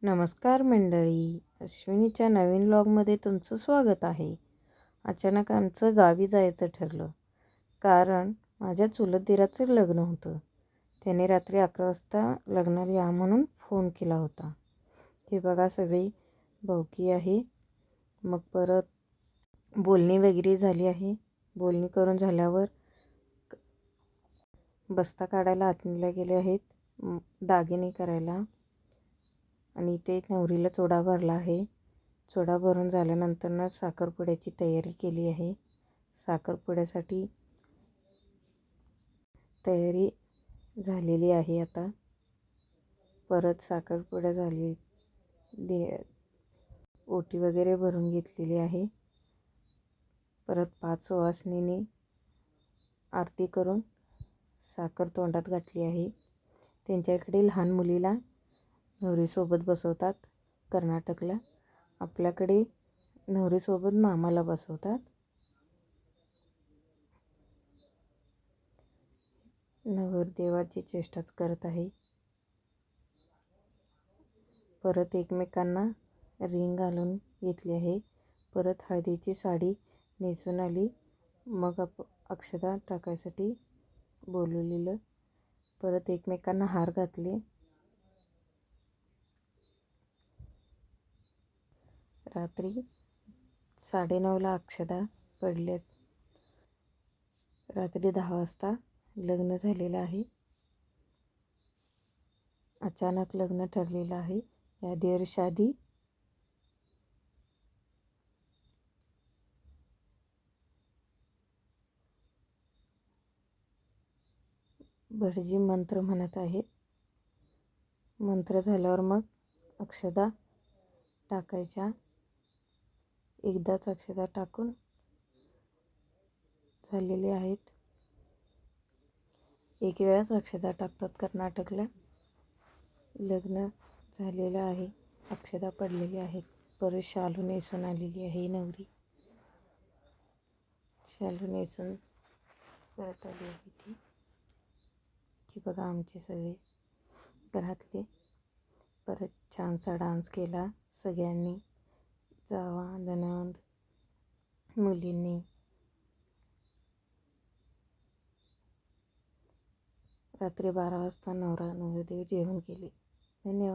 नमस्कार मंडळी, अश्विनीच्या नवीन व्लॉगमध्ये तुमचं स्वागत आहे. अचानक आमचं गावी जायचं ठरलं, कारण माझ्या चुलत दिराचं लग्न होतं. त्याने रात्री 11 वाजता लग्नाला या म्हणून फोन केला होता. हे बघा सगळी भावकी आहे. मग परत बोलणी वगैरे झाली आहे. बोलणी करून झाल्यावर बस्ता काढायला आतनीला गेले आहेत, दागिने करायला. आणि इथे नवरीला चोडा भरला आहे. चोडा भरून झाल्यानंतर साखरपुड्याची तयारी केली आहे. साखरपुड्यासाठी तयारी झालेली आहे. आता परत साखरपुडा झाली, ओटी वगैरे भरून घेतलेली आहे. परत 5 सुवासिनींनी आरती करून साखर तोंडात घातली आहे. त्यांच्याकडे लहान मुलीला नवरीसोबत बसवतात कर्नाटकला. आपल्याकडे नवरीसोबत मामाला बसवतात. नवरदेवाची चेष्टाच करत आहे. परत एकमेकांना रिंग घालून घेतली आहे. परत हळदीची साडी नेसून आली. मग अक्षता टाकायसाठी बोलवलेलं. परत एकमेकांना हार घातले. रात्री 9:30ला अक्षता पडल्यात. रात्री 10 वाजता लग्न झालेलं आहे. अचानक लग्न ठरलेलं आहे. या देर शादी. भटजी मंत्र म्हणत आहेत. मंत्र झाल्यावर मग अक्षता टाकायच्या. एकदाच अक्षता टाकून झालेले आहेत. एक वेळाच अक्षता टाकतात कर्नाटकला. लग्न झालेलं आहे. अक्षता पडलेली आहेत. परत शालू नेसून आलेली आहे नवरी. शालू नेसून परत आली आहे ती. की बघा आमचे सगळे घरातले. परत छानसा डान्स केला सगळ्यांनी, जावा नणंद मुलींनी. रात्री 12 वाजता नवरा नवरदेव जेवण केले. धन्यवाद.